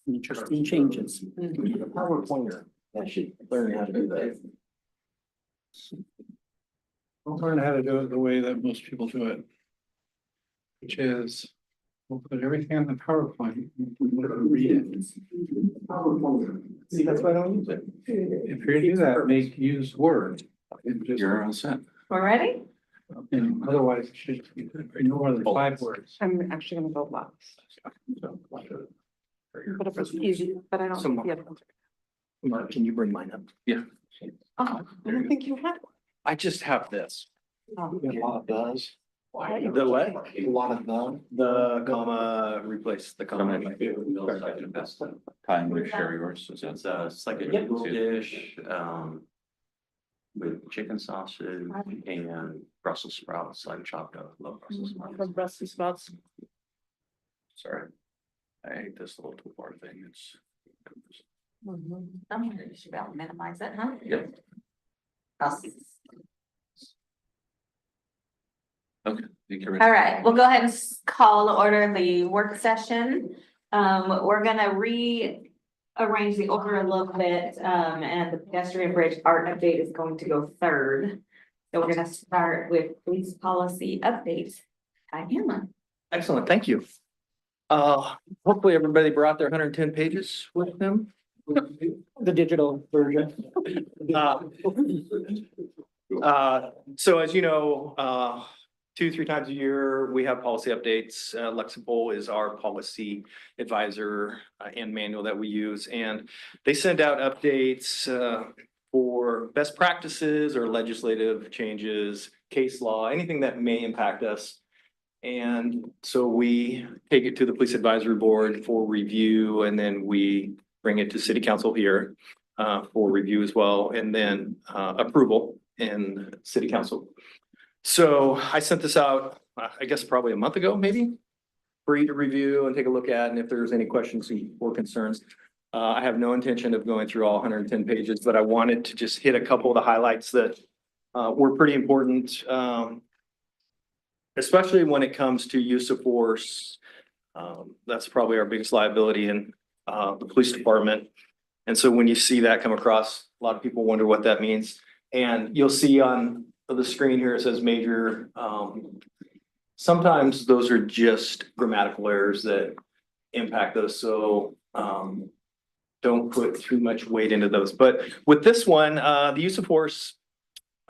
Interesting changes. PowerPointer. I should learn how to do that. We'll learn how to do it the way that most people do it. Which is, we'll put everything on the PowerPoint. Read it. See, that's why I don't use it. If you're gonna do that, use Word. And just- You're all set. We're ready? and otherwise, it should be no more than 5 words. I'm actually gonna go last. But if it's easy, but I don't. So, think the other ones are- Mark, can you bring mine up? Oh, I don't think you had one. I just have this. Oh. A lot of those. Why? The what? A lot of the comma, replace the comma. Time to share yours. It's like a Yep. Yiddish dish, with chicken sausage and Brussels sprouts, like chopped up, love Brussels sprouts. From Brussels sprouts. Sorry. I hate this little toolbar thing. It's. I'm gonna just about minimize it, huh? Yep. Okay. you can- All right, we'll go ahead and call to order the work session. We're gonna rearrange the order a little bit, and the pedestrian bridge art update is going to go third. So we're gonna start with police policy update. Hi, Hannah. Excellent, thank you. Hopefully everybody brought their 110 pages with them. The digital version. So as you know, 2-3 times a year, we have policy updates. Lexipol is our policy advisor and manual that we use, and they send out updates for best practices or legislative changes, case law, anything that may impact us. And so we take it to the police advisory board for review, and then we bring it to city council here for review as well, and then approval in city council. So I sent this out, I guess probably a month ago, maybe, for you to review and take a look at, and if there's any questions or concerns. I have no intention of going through all 110 pages, but I wanted to just hit a couple of the highlights that were pretty important, especially when it comes to use of force. That's probably our biggest liability in the police department. And so when you see that come across, a lot of people wonder what that means. And you'll see on the screen here, it says major. Sometimes those are just grammatical errors that impact those. So don't put too much weight into those. But with this one, the use of force,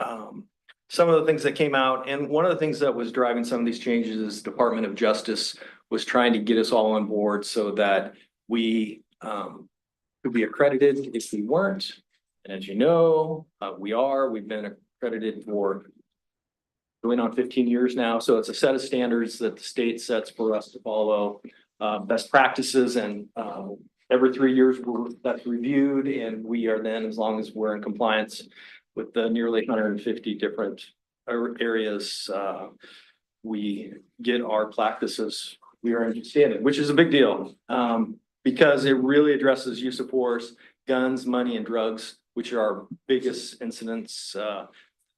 some of the things that came out, and one of the things that was driving some of these changes is Department of Justice was trying to get us all on board so that we could be accredited if we weren't. And as you know, we've been accredited for going on 15 years now. So it's a set of standards that the state sets for us to follow, best practices, and every 3 years that's reviewed, and we are then, as long as we're in compliance with the nearly 150 different areas, we get our practices. We are in standing, which is a big deal, because it really addresses use of force, guns, money, and drugs, which are our biggest incidents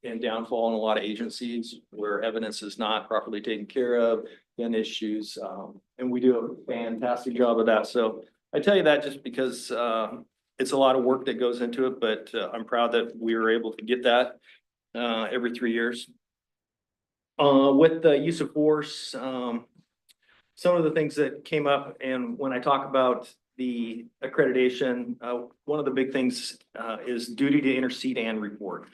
and downfall in a lot of agencies where evidence is not properly taken care of, gun issues, and we do a fantastic job of that. So I tell you that just because it's a lot of work that goes into it, but I'm proud that we were able to get that every 3 years. With the use of force, some of the things that came up, and when I talk about the accreditation, one of the big things is duty to intercede and report.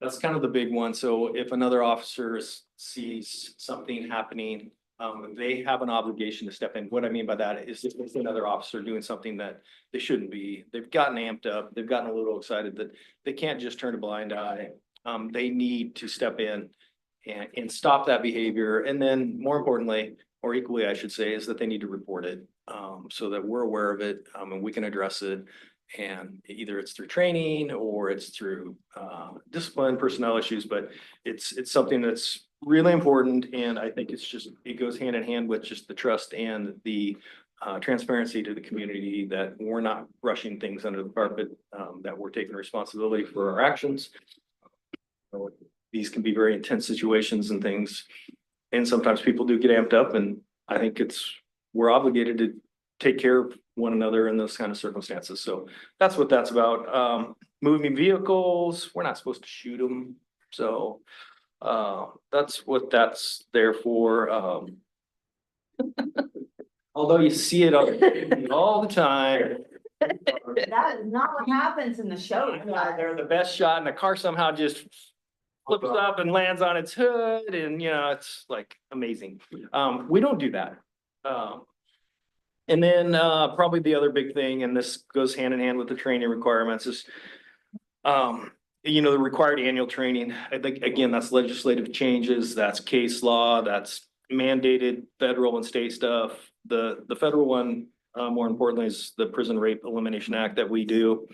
That's kind of the big one. So if another officer sees something happening, they have an obligation to step in. What I mean by that is if there's another officer doing something that they shouldn't be, they've gotten amped up, they've gotten a little excited, that they can't just turn a blind eye. They need to step in and stop that behavior. And then more importantly, or equally, I should say, is that they need to report it so that we're aware of it and we can address it. And either it's through training or it's through discipline, personnel issues, but it's something that's really important. And I think it goes hand in hand with just the trust and the transparency to the community, that we're not brushing things under the carpet, that we're taking responsibility for our actions. These can be very intense situations and things. And sometimes people do get amped up, and I think we're obligated to take care of one another in those kind of circumstances. So that's what that's about. Moving vehicles, we're not supposed to shoot them. So that's what that's there for. Although you see it all the time. That is not what happens in the show. They're the best shot, and the car somehow just flips up and lands on its hood, and it's like amazing. We don't do that. And then probably the other big thing, and this goes hand in hand with the training requirements, is the required annual training. I think, again, that's legislative changes, that's case law, that's mandated federal and state stuff. The federal one, more importantly, is the Prison Rape Elimination Act that we do.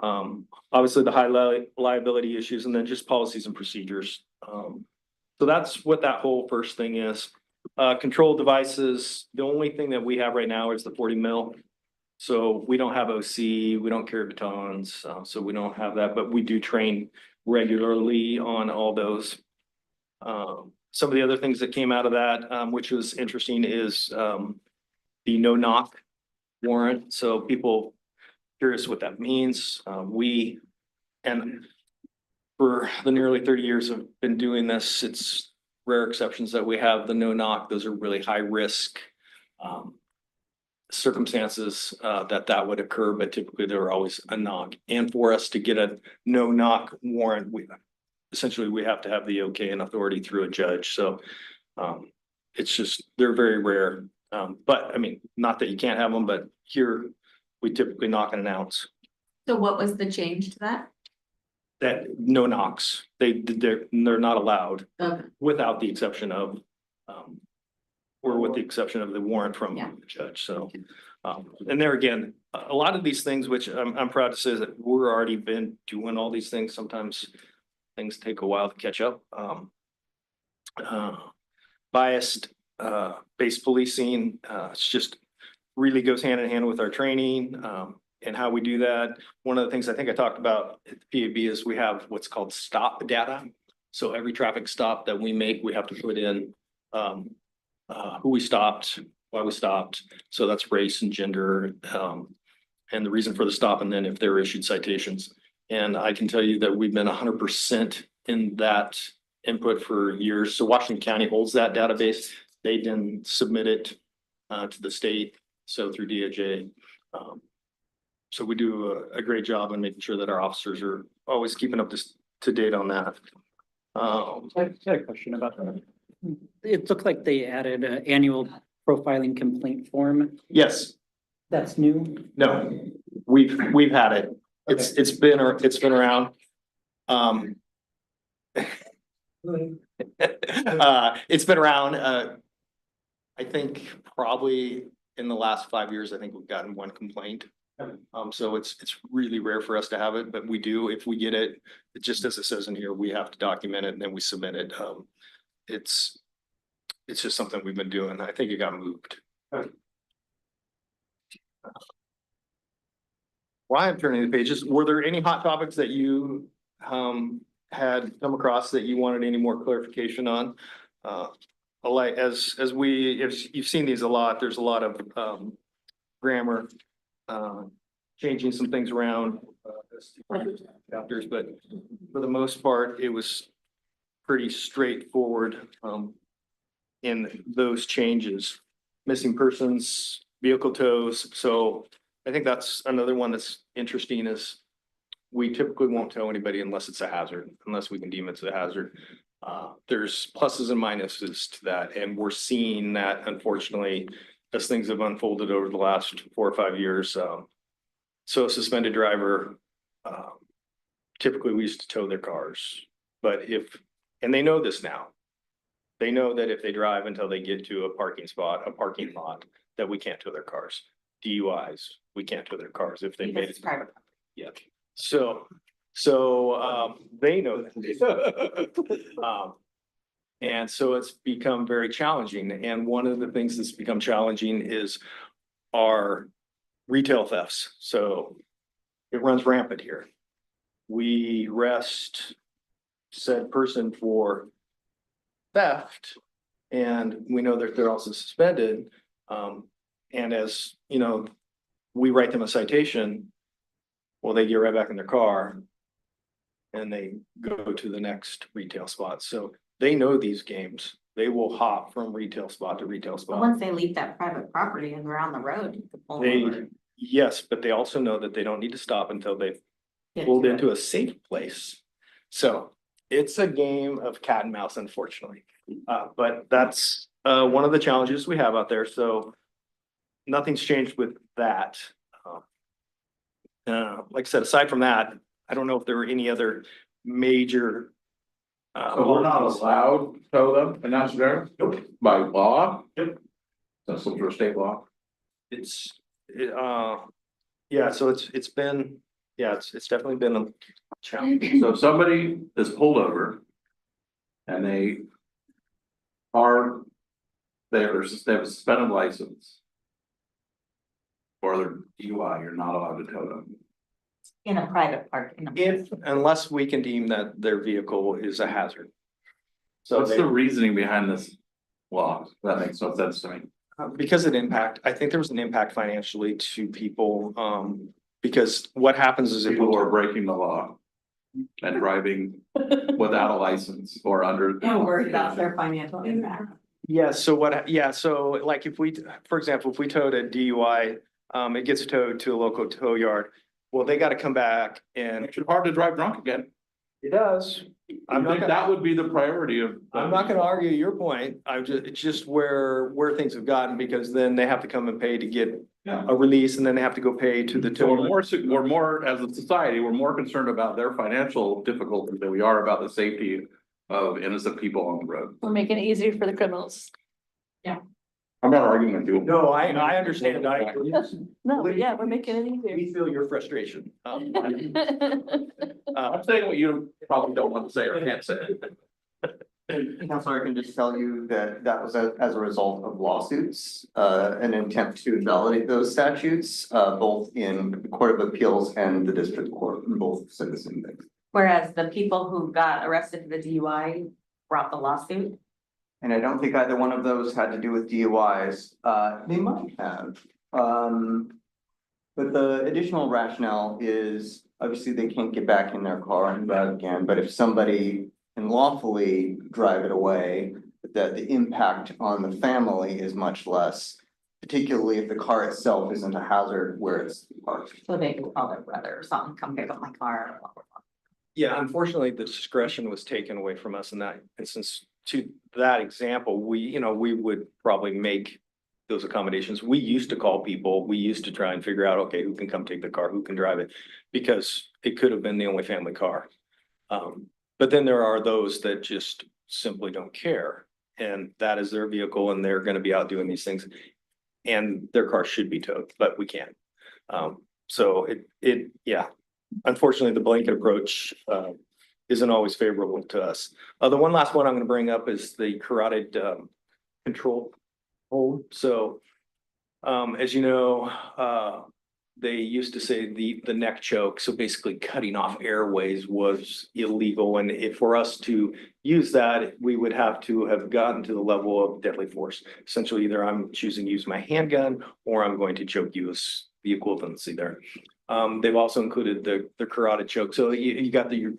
Obviously the high liability issues, and then just policies and procedures. So that's what that whole first thing is. Control devices, the only thing that we have right now is the 40 mil. So we don't have OC, we don't carry batons, so we don't have that, but we do train regularly on all those. Some of the other things that came out of that, which was interesting, is the no knock warrant. So people curious what that means. And for the nearly 30 years I've been doing this, it's rare exceptions that we have the no knock. Those are really high risk circumstances that would occur, but typically there are always a knock. And for us to get a no knock warrant, we have to have the okay and authority through a judge. So it's just, they're very rare. But I mean, not that you can't have them, but here we typically knock and announce So what was the change to that? that no knocks. They're not allowed Okay. without the exception of or with the exception of the warrant from Yeah. the judge. So and there again, a lot of these things, which I'm proud to say that we're already been doing all these things. Sometimes things take a while to catch up. Biased based policing, it's just really goes hand in hand with our training and how we do that. One of the things I think I talked about at the PAB is we have what's called stop data. So every traffic stop that we make, we have to put in who we stopped, why we stopped. So that's race and gender and the reason for the stop, and then if they're issued citations. And I can tell you that we've been 100% in that input for years. So Washington County holds that database. They then submit it to the state, so through DOJ. So we do a great job in making sure that our officers are always keeping up to date on that. I had a question about that. It looked like they added an annual profiling complaint form. Yes, That's new. no, we've had it. It's been around. It's been around, I think probably in the last 5 years, I think we've gotten one complaint. So it's really rare for us to have it, but we do, if we get it, just as it says in here, we have to document it and then we submit it. It's just something we've been doing. I think it got moved. While I'm turning the pages, were there any hot topics that you had come across that you wanted any more clarification on? Like as you've seen these a lot, there's a lot of grammar, changing some things around chapters, but for the most part, it was pretty straightforward in those changes. Missing persons, vehicle tows. So I think that's another one that's interesting is we typically won't tow anybody unless it's a hazard, unless we can deem it's a hazard. There's pluses and minuses to that, and we're seeing that unfortunately as things have unfolded over the last 4 or 5 years. So a suspended driver, typically we used to tow their cars, but and they know this now. They know that if they drive until they get to a parking lot, that we can't tow their cars. DUIs, we can't tow their cars if they made It's it. private. Yeah, so they know that. And so it's become very challenging. And one of the things that's become challenging is our retail thefts. So it runs rampant here. We arrest said person for theft, And we know that they're also suspended. And as, you know, we write them a citation, well, they get right back in their car and they go to the next retail spot. So they know these games. They will hop from retail spot to retail But spot. once they leave that private property and they're on the road, you can pull them They, over. yes, but they also know that they don't need to stop until they've Get pulled to it. into a safe place. So it's a game of cat and mouse, unfortunately. But that's one of the challenges we have out there. So nothing's changed with that. Like I said, aside from that, I don't know if there were any other major. So we're not allowed to tow them, and that's there? Nope. By law? Yep. That's some sort of state law? It's, yeah, so it's been, yeah, it's definitely been a challenge. So if somebody is pulled over. And they are, they have a suspended license. Or they're DUI, you're not allowed to tow them. In a private park. Unless we can deem that their vehicle is a hazard. So What's the reasoning behind this law? That makes no sense to me. because I think there was an impact financially to people, because what happens is People who if, are breaking the law. And driving without a license or under. Don't worry about their financial impact. yeah, so like if we, for example, if we towed a DUI, it gets towed to a local tow yard. Well, they gotta come back and Makes it hard to drive drunk again. it does. I think that would be the priority of. I'm not gonna argue your point. It's just where things have gotten, because then they have to come and pay to get Yeah. a release, and then they have to go pay to the So tow. we're more, as a society, we're more concerned about their financial difficulties than we are about the safety of innocent people on the road. We're making it easier for the criminals. I'm not arguing with you. No, I understand. No, but yeah, we're making it easier. We feel your frustration. I'm saying what you probably don't want to say or can't say. Counselor, I can just tell you that that was as a result of lawsuits, an attempt to validate those statutes, both in the Court of Appeals and the District Court, both citizen things. Whereas the people who got arrested for the DUI brought the lawsuit. And I don't think either one of those had to do with DUIs. They might have. But the additional rationale is obviously they can't get back in their car and drive again, but if somebody can lawfully drive it away, the impact on the family is much less. Particularly if the car itself isn't a hazard where it's parked. So they could call their brother or something, come pick up my car. Blah, blah, blah. Yeah, unfortunately, the discretion was taken away from us in that instance. To that example, we would probably make those accommodations. We used to call people, we used to try and figure out, okay, who can come take the car, who can drive it? Because it could have been the only family car. But then there are those that just simply don't care. And that is their vehicle and they're gonna be out doing these things. And their car should be towed, but we can't. So yeah, unfortunately, the blanket approach isn't always favorable to us. The one last one I'm gonna bring up is the carotid control hold. So as you know, they used to say the neck choke, so basically cutting off airways was illegal. And if for us to use that, we would have to have gotten to the level of deadly force. Essentially, either I'm choosing to use my handgun or I'm going to choke you, is the equivalency there. They've also included the carotid choke. So you got your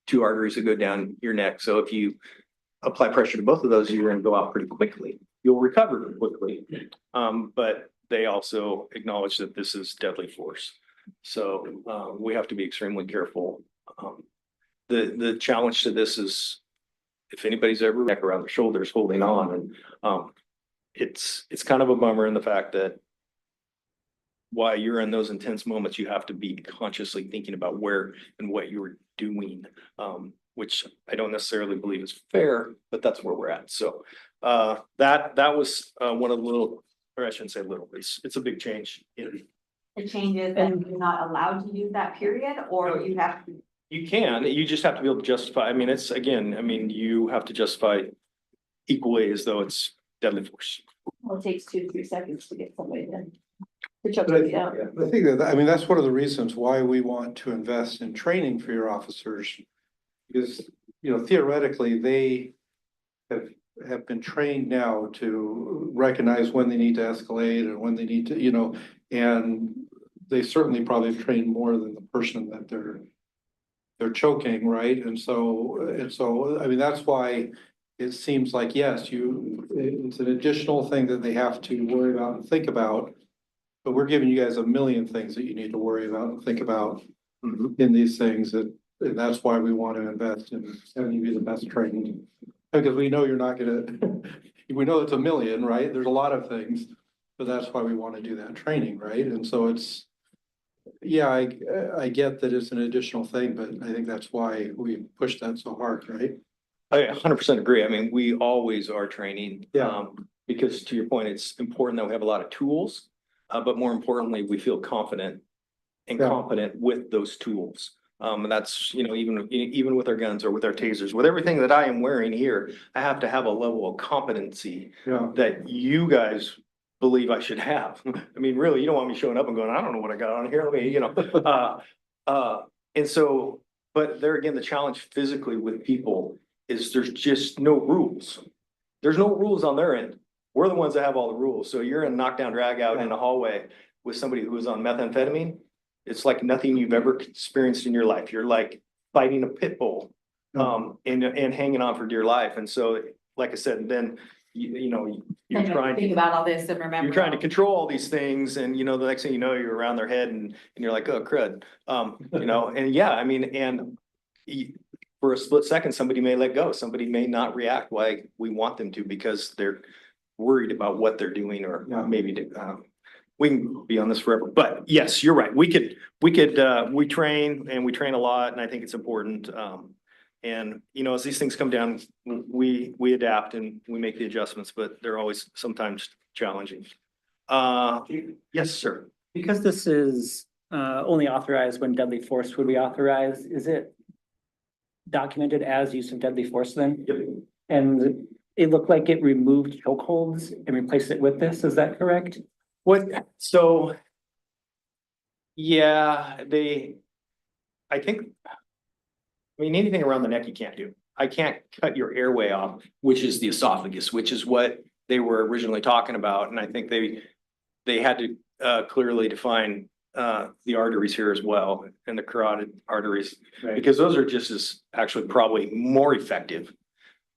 two arteries that go down your neck. So if you apply pressure to both of those, you're gonna go out pretty quickly. You'll recover quickly. But they also acknowledge that this is deadly force. So we have to be extremely careful. The challenge to this is if anybody's ever neck around their shoulders holding on, and it's kind of a bummer in the fact that while you're in those intense moments, you have to be consciously thinking about where and what you're doing, which I don't necessarily believe is fair, but that's where we're at. So that was one of the little, or I shouldn't say little, it's a big change. The changes and you're not allowed to use that period, or you have to. You just have to be able to justify. I mean, it's again, you have to justify equally as though it's deadly force. Well, it takes 2 to 3 seconds to get somebody to choke But you out. I think that's one of the reasons why we want to invest in training for your officers. Because, theoretically, they have have been trained now to recognize when they need to escalate and when they need to, you know, and they certainly probably have trained more than the person that they're choking, right? And so, I mean, that's why it seems like, yes, it's an additional thing that they have to worry about and think about. But we're giving you guys a million things that you need to worry about and think about in these things, and that's why we want to invest in having you be the best trained. Because we know you're not gonna, we know it's a million, right? There's a lot of things, but that's why we want to do that training, right? And so it's, yeah, I get that it's an additional thing, but I think that's why we push that so hard, right? I 100% agree. I mean, we always are training. Yeah. Because to your point, it's important that we have a lot of tools, but more importantly, we feel confident and Yeah. competent with those tools. And that's, you know, even with our guns or with our tasers, with everything that I am wearing here, I have to have a level of competency Yeah, that you guys believe I should have. I mean, really, you don't want me showing up and going, I don't know what I got on here. Let me, you know, and so, but there again, the challenge physically with people is there's just no rules. There's no rules on their end. We're the ones that have all the rules. So you're in knockdown drag out in a hallway with somebody who is on methamphetamine. It's like nothing you've ever experienced in your life. You're like fighting a pit bull, and hanging on for dear life. And so, like I said, then, you know, you're trying Think to, about all this and remember. you're trying to control all these things and, you know, the next thing you know, you're around their head and you're like, oh crud. You know, and yeah, I mean, and for a split second, somebody may let go. Somebody may not react like we want them to because they're worried about what they're doing or Yeah. maybe, we can be on this forever, but yes, you're right. We train and we train a lot and I think it's important. And you know, as these things come down, we adapt and we make the adjustments, but they're always sometimes challenging. Yes, sir. Because this is only authorized when deadly force would be authorized, is it documented as use of deadly force then? Yep. And it looked like it removed chokeholds and replaced it with this, is that correct? So. Yeah, I think. I mean, anything around the neck you can't do. I can't cut your airway off, which is the esophagus, which is what they were originally talking about. And I think they had to clearly define the arteries here as well and the carotid arteries. Right. Because those are just as actually probably more effective.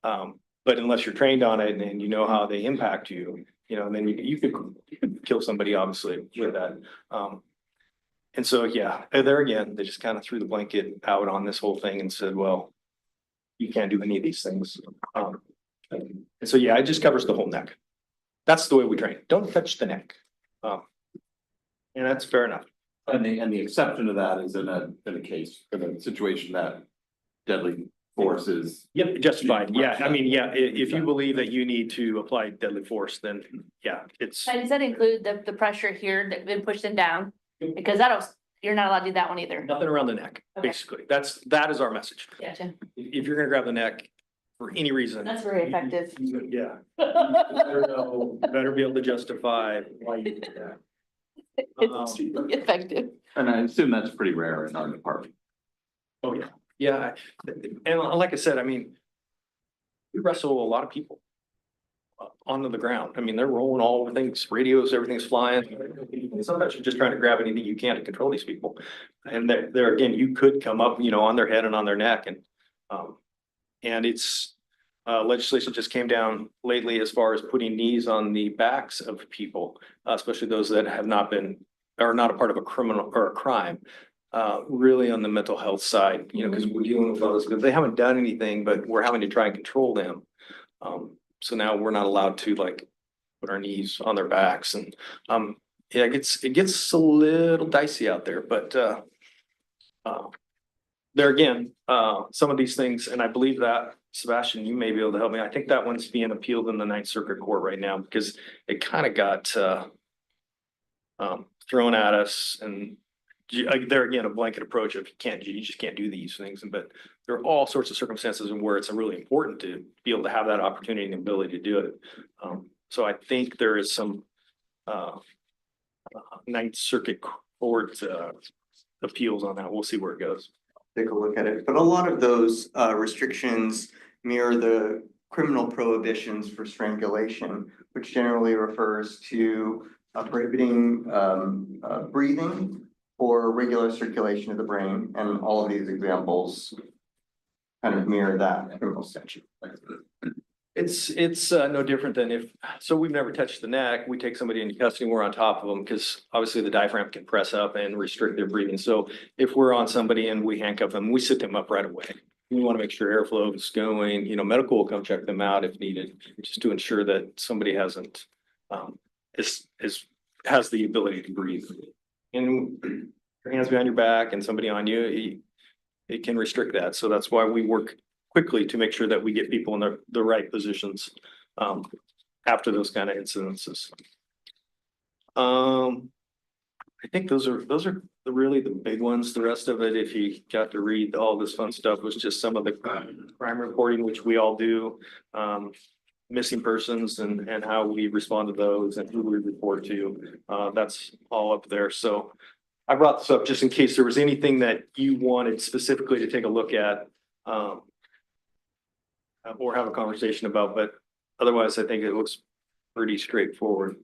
But unless you're trained on it and you know how they impact you, you know, then you could kill somebody obviously with that. And so, yeah, there again, they just kind of threw the blanket out on this whole thing and said, well, you can't do any of these things. And so, yeah, it just covers the whole neck. That's the way we train. Don't touch the neck. And that's fair enough. And the exception to that is in a case, in a situation that deadly force is. Yep, justified. Yeah, I mean, yeah, if you believe that you need to apply deadly force, then yeah, it's. Does that include the pressure here that been pushing down? Because you're not allowed to do that one either. Nothing around the neck, Okay. basically. that is our message. Gotcha. If you're gonna grab the neck for any reason. That's very effective. Yeah. Better be able to justify why you did that. It's really effective. And I assume that's pretty rare in our department. Oh, yeah, yeah, and like I said, I mean. We wrestle a lot of people. Onto the ground. I mean, they're rolling all over things, radios, everything's flying. Sometimes you're just trying to grab anything you can to control these people. And there again, you could come up, you know, on their head and on their neck and it's legislation just came down lately as far as putting knees on the backs of people, especially those that have not been, are not a part of a criminal or a crime. Really on the mental health side, you know, because we're dealing with those, because they haven't done anything, but we're having to try and control them. So now we're not allowed to like put our knees on their backs and, yeah, it gets a little dicey out there, but, there again, some of these things, and I believe that Sebastian, you may be able to help me. I think that one's being appealed in the Ninth Circuit Court right now because it kind of got, thrown at us and there again, a blanket approach of you just can't do these things. But there are all sorts of circumstances where it's really important to be able to have that opportunity and ability to do it. So I think there is some Ninth Circuit Court appeals on that. We'll see where it goes. Take a look at it, but a lot of those restrictions mirror the criminal prohibitions for strangulation, which generally refers to prohibiting breathing or regular circulation of the brain, and all of these examples kind of mirror that criminal statute. It's no different than if, so we've never touched the neck, we take somebody into custody, we're on top of them, because obviously the diaphragm can press up and restrict their breathing. So if we're on somebody and we handcuff them, we sit them up right away. We want to make sure airflow is going, you know, medical will come check them out if needed, just to ensure that somebody hasn't, has the ability to breathe. And your hands behind your back and somebody on you, it can restrict that. So that's why we work quickly to make sure that we get people in the right positions after those kind of incidences. I think those are really the big ones. The rest of it, if you got to read all this fun stuff, was just some of the crime reporting, which we all do. Missing persons and how we respond to those and who we report to. That's all up there. So I brought this up just in case there was anything that you wanted specifically to take a look at. Or have a conversation about, but otherwise I think it looks pretty straightforward.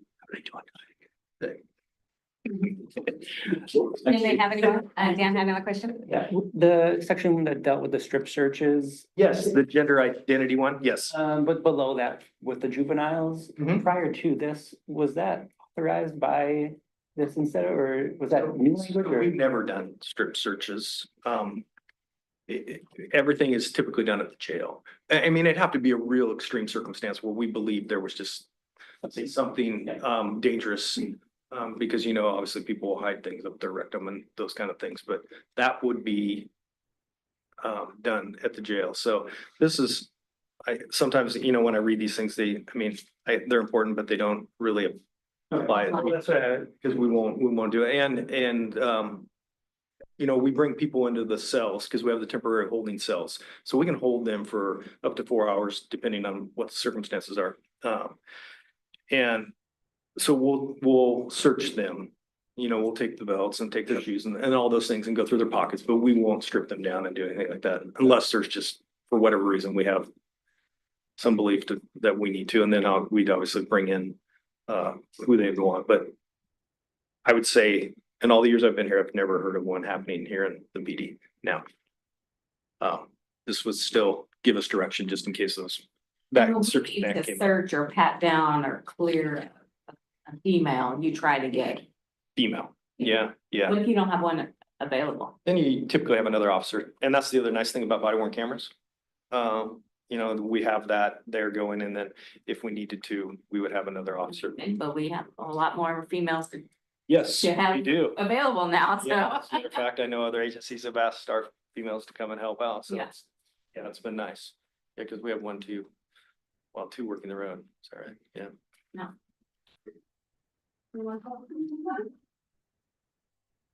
Anybody have any, Dan have another question? Yeah, the section that dealt with the strip searches. Yes, the gender identity one, yes. But below that with the juveniles, Mhm. prior to this, was that authorized by this instead, or was that new language or? We've never done strip searches. Everything is typically done at the jail. I mean, it'd have to be a real extreme circumstance where we believe there was just something dangerous. Because, you know, obviously people will hide things up their rectum and those kind of things, but that would be done at the jail. So this is, sometimes, you know, when I read these things, they're important, but they don't really apply. Because we won't do it. And you know, we bring people into the cells because we have the temporary holding cells. So we can hold them for up to 4 hours, depending on what the circumstances are. And so we'll search them, you know, we'll take the belts and take their shoes and all those things and go through their pockets, but we won't strip them down and do anything like that unless there's just, for whatever reason, we have some belief that we need to, and then we'd obviously bring in who they want. But I would say in all the years I've been here, I've never heard of one happening here in the PD now. This would still give us direction just in case those. To search or pat down or clear a female, you try to get. Female, yeah. What if you don't have one available? Then you typically have another officer, and that's the other nice thing about body worn cameras. You know, we have that there going, and then if we needed to, we would have another officer. But we have a lot more females Yes, to have we do. available now, Yeah, so. as a matter of fact, I know other agencies have asked our females to come and help out, so Yes. yeah, it's been nice. Yeah, because we have two working the road. Sorry, yeah.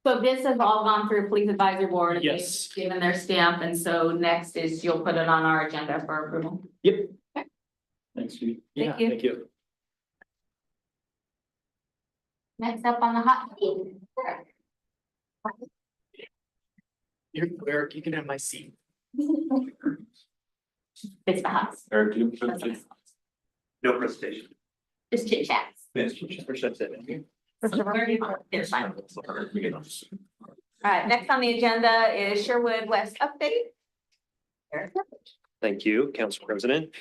So this has all gone through police advisory board. and they've Yes. Given their stamp, and so next is you'll put it on our agenda for approval. Yep. Okay. Thanks, Steve. Thank Yeah, you. thank you. Next up on the hot seat. Eric, you can have my seat. It's the house. Eric, you. No presentation. Just chit chats. It's fine. All right, next on the agenda is Sherwood West update. Eric? Thank you, Council President.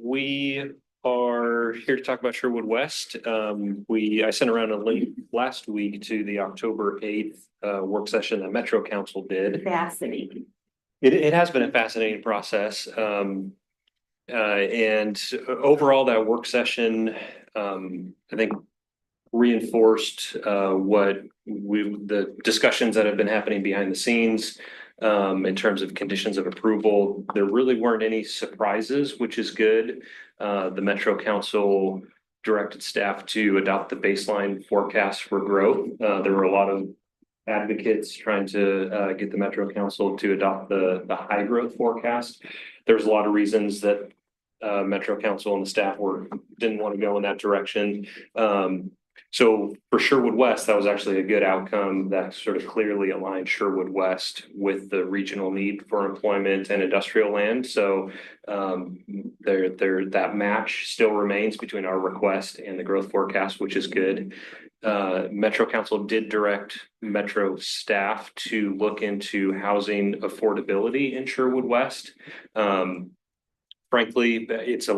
We are here to talk about Sherwood West. I sent around a link last week to the October 8th work session that Metro Council did. Fascinating. It has been a fascinating process. And overall, that work session, I think reinforced the discussions that have been happening behind the scenes. In terms of conditions of approval, there really weren't any surprises, which is good. The Metro Council directed staff to adopt the baseline forecast for growth. There were a lot of advocates trying to get the Metro Council to adopt the high growth forecast. There's a lot of reasons that Metro Council and the staff didn't want to go in that direction. So for Sherwood West, that was actually a good outcome that sort of clearly aligned Sherwood West with the regional need for employment and industrial land. So that match still remains between our request and the growth forecast, which is good. Metro Council did direct Metro staff to look into housing affordability in Sherwood West. Frankly, it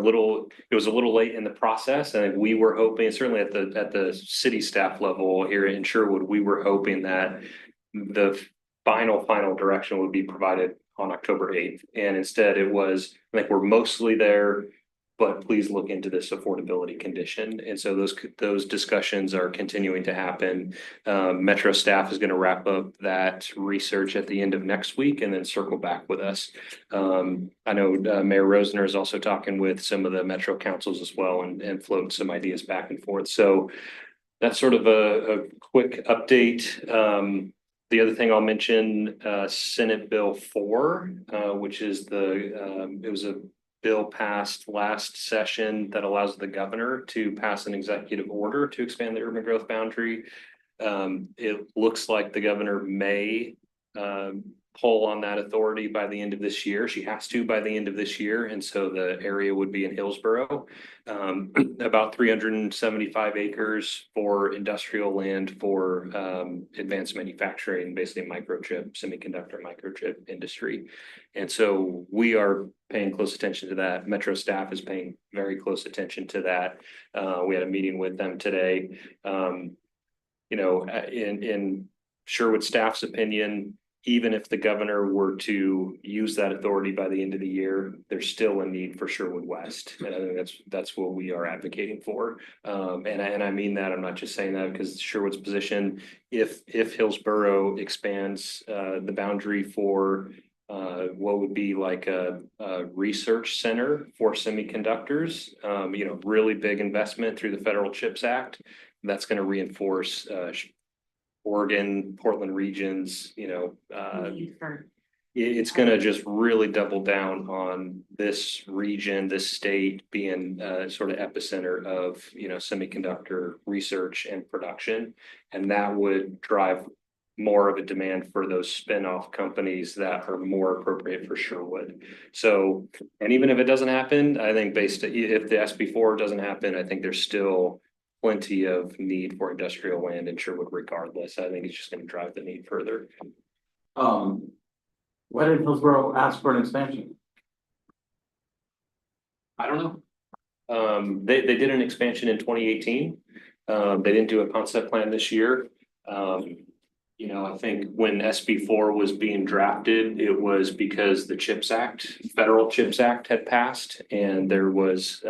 was a little late in the process, and we were hoping, certainly at the city staff level here in Sherwood, we were hoping that the final direction would be provided on October 8th. And instead it was, I think we're mostly there, but please look into this affordability condition. And so those discussions are continuing to happen. Metro staff is going to wrap up that research at the end of next week and then circle back with us. I know Mayor Rosner is also talking with some of the Metro councils as well and floating some ideas back and forth. So that's sort of a quick update. The other thing I'll mention, Senate Bill 4, which is it was a bill passed last session that allows the governor to pass an executive order to expand the urban growth boundary. It looks like the governor may pull on that authority by the end of this year. She has to by the end of this year. And so the area would be in Hillsborough, about 375 acres for industrial land for advanced manufacturing, basically semiconductor microchip industry. And so we are paying close attention to that. Metro staff is paying very close attention to that. We had a meeting with them today. In Sherwood staff's opinion, even if the governor were to use that authority by the end of the year, there's still a need for Sherwood West. And I think that's what we are advocating for. And I mean that, I'm not just saying that because Sherwood's position, if Hillsborough expands the boundary for what would be like a research center for semiconductors, really big investment through the Federal CHIPS Act, that's going to reinforce Oregon, Portland regions, it's going to just really double down on this region, this state being sort of epicenter of, semiconductor research and production. And that would drive more of a demand for those spin-off companies that are more appropriate for Sherwood. So, and even if it doesn't happen, I think if the SB4 doesn't happen, I think there's still plenty of need for industrial land in Sherwood regardless. I think it's just going to drive the need further. Why did Hillsborough ask for an expansion? I don't know. They did an expansion in 2018. They didn't do a concept plan this year. I think when SB4 was being drafted, it was because the CHIPS Act, Federal CHIPS Act had passed, and there was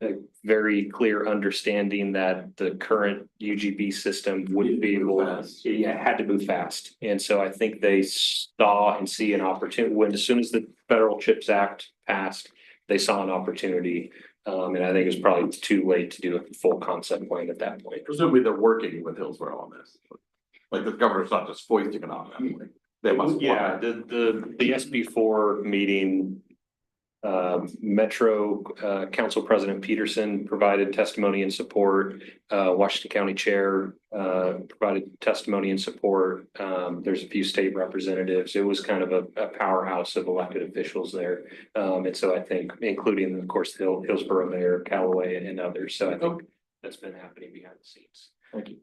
a very clear understanding that the current UGB system wouldn't be able to, had to move fast. And so I think they saw and see an opportunity as soon as the Federal CHIPS Act passed, they saw an opportunity. And I think it was probably too late to do a full concept plan at that point. Presumably they're working with Hillsborough on this. Like the governor's not just foisting it on them. Like, they must. Yeah, the SB4 meeting, Metro Council President Peterson provided testimony and support. Washington County Chair provided testimony and support. There's a few state representatives. It was kind of a powerhouse of elected officials there. And so I think, including, of course, Hillsborough Mayor Callaway and others. So I think that's been happening behind the scenes. Thank you.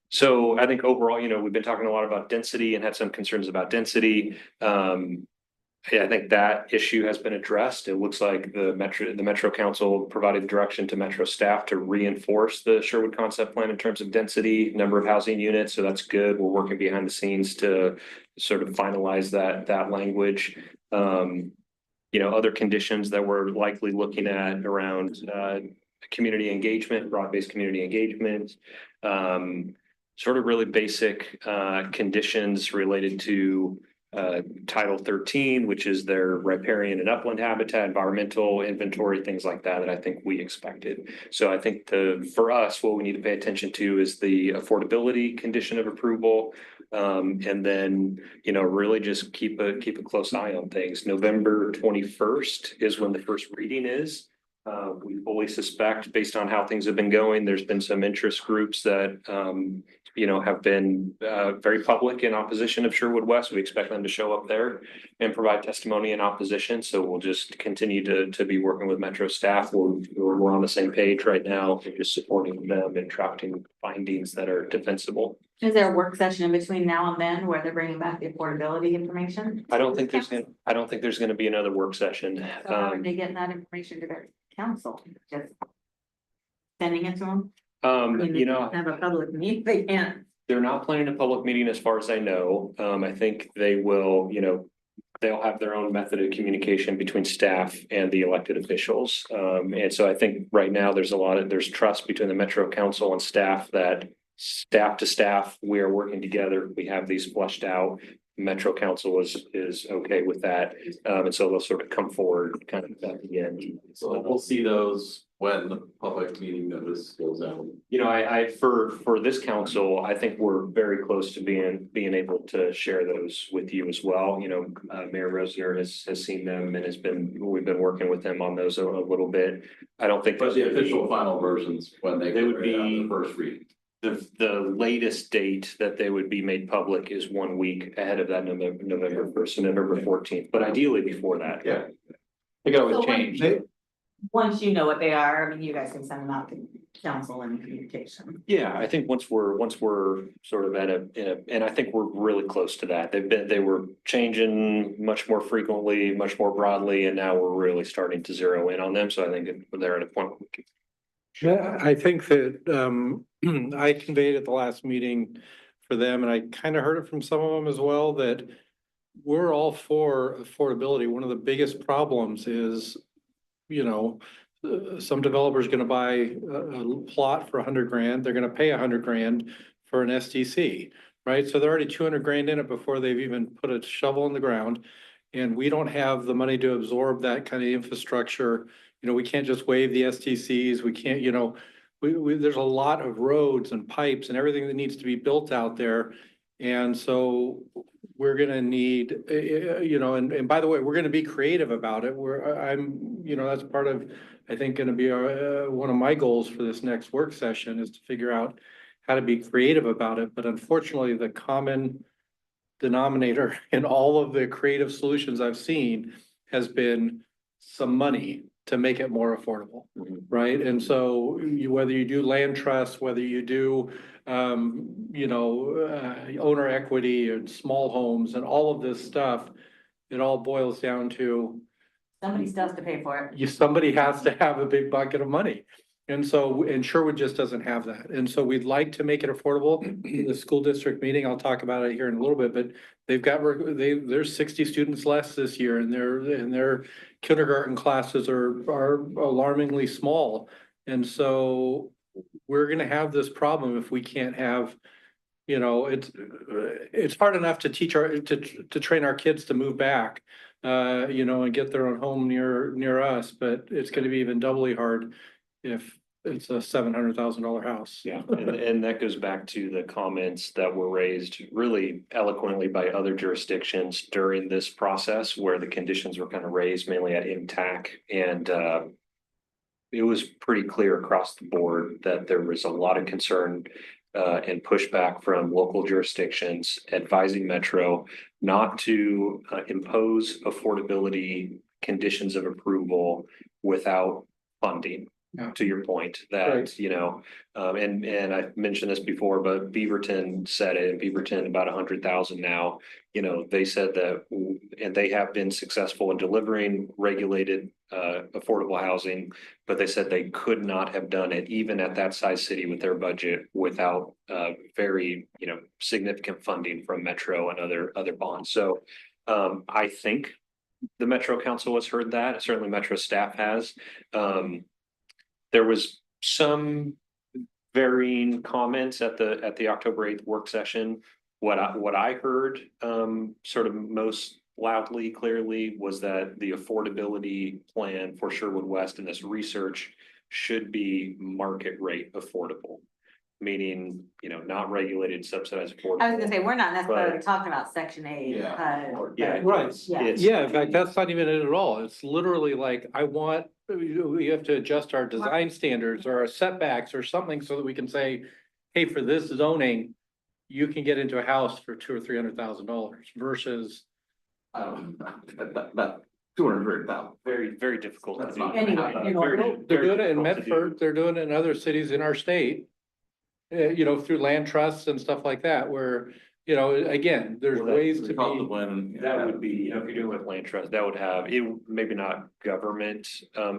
So I think overall, we've been talking a lot about density and had some concerns about density. I think that issue has been addressed. It looks like the Metro Council provided direction to Metro staff to reinforce the Sherwood concept plan in terms of density, number of housing units. So that's good. We're working behind the scenes to sort of finalize that language. Other conditions that we're likely looking at around community engagement, broad-based community engagement, sort of really basic conditions related to Title 13, which is their riparian and upland habitat, environmental inventory, things like that I think we expected. So I think for us, what we need to pay attention to is the affordability condition of approval. And then, really just keep a close eye on things. November 21st is when the first reading is. We fully suspect, based on how things have been going, there's been some interest groups that, have been very public in opposition of Sherwood West. We expect them to show up there and provide testimony in opposition. So we'll just continue to be working with Metro staff. We're on the same page right now, just supporting them and drafting findings that are defensible. Is there a work session in between now and then where they're bringing back the affordability information? I don't think there's gonna be another work session. So how are they getting that information to their council? Just sending it to them? I mean, they don't have a public meeting, they can't. They're not planning a public meeting as far as I know. I think they will, they'll have their own method of communication between staff and the elected officials. And so I think right now there's trust between the Metro Council and staff that staff to staff, we are working together. We have these fleshed out. Metro Council is okay with that. And so they'll sort of come forward kind of at the end. So we'll see those when the public meeting notice goes out. For this council, I think we're very close to being able to share those with you as well. Mayor Rosner has seen them and we've been working with them on those a little bit. I don't think. But the official final versions, when they would be the first reading. The latest date that they would be made public is 1 week ahead of that November 1st, so November 14th, but ideally before that. Yeah. They could So always change. Once you know what they are, I mean, you guys can send them out to council and communication. Yeah, I think once we're sort of and I think we're really close to that. They were changing much more frequently, much more broadly, and now we're really starting to zero in on them. So I think they're at a point. Yeah, I think that I conveyed at the last meeting for them, and I kind of heard it from some of them as well, that we're all for affordability. One of the biggest problems is, some developer's gonna buy a plot for $100,000, they're gonna pay $100,000 for an STC, right? So they're already 200 grand in it before they've even put a shovel in the ground. And we don't have the money to absorb that kind of infrastructure. We can't just waive the STCs, we can't, there's a lot of roads and pipes and everything that needs to be built out there. And so we're gonna need, and by the way, we're gonna be creative about it. That's part of, I think, gonna be one of my goals for this next work session is to figure out how to be creative about it. But unfortunately, the common denominator in all of the creative solutions I've seen has been some money to make it more affordable, right? And so whether you do land trust, whether you do, owner equity and small homes and all of this stuff, it all boils down to Somebody still has to pay for it. somebody has to have a big bucket of money. And Sherwood just doesn't have that. And so we'd like to make it affordable. The school district meeting, I'll talk about it here in a little bit, but there's 60 students less this year and their kindergarten classes are alarmingly small. And so we're gonna have this problem if we can't have, it's hard enough to to train our kids to move back, and get their own home near us, but it's gonna be even doubly hard if it's a $700,000 house. Yeah, and that goes back to the comments that were raised really eloquently by other jurisdictions during this process where the conditions were kind of raised mainly at MTAC. And it was pretty clear across the board that there was a lot of concern and pushback from local jurisdictions advising Metro not to impose affordability conditions of approval without funding. Yeah. To your point that, Right. and I mentioned this before, but Beaverton said it, and Beaverton about 100,000 now, they said that, and they have been successful in delivering regulated affordable housing, but they said they could not have done it even at that size city with their budget without very, significant funding from Metro and other bonds. So I think the Metro Council has heard that, certainly Metro staff has. There was some varying comments at the October 8th work session. What I heard sort of most loudly, clearly was that the affordability plan for Sherwood West and this research should be market rate affordable. meaning, not regulated, subsidized. affordable. I was gonna say, we're not necessarily But- talking about section eight. Yeah. Right. Yeah. Yeah, in fact, that's not even it at all. It's literally like, we have to adjust our design standards or our setbacks or something so that we can say, hey, for this zoning, you can get into a house for $200,000 or $300,000 versus, About 230,000. Very, very difficult. to That's do. not Anyway, Very, they're very doing it in difficult to do. Medford, they're doing it in other cities in our state. Through land trusts and stuff like that, where, again, there's ways to Cost of be. land. That would be, if you're doing with land trust, that would have, maybe not government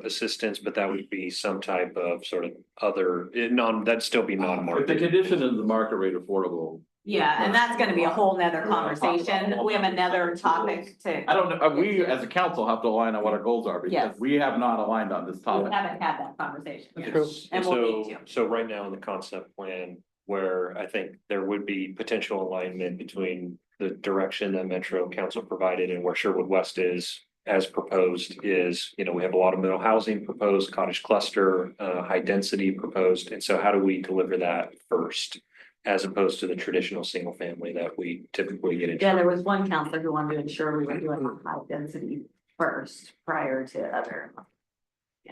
assistance, but that would be some type of sort of other, that'd still be If the non-market. condition is the market rate affordable, Yeah, and that's gonna be a whole nother conversation. We have another topic to. I don't know, we as a council have to align on what our goals are, Yes. because we have not aligned on this We topic. haven't had that conversation. True. And we'll need to. So right now in the concept plan, where I think there would be potential alignment between the direction that Metro Council provided and where Sherwood West is. As proposed is, we have a lot of middle housing proposed, cottage cluster, high density proposed, and so how do we deliver that first? As opposed to the traditional single family that we typically get into. Yeah, there was one counselor who wanted to ensure we were doing high density first prior to other.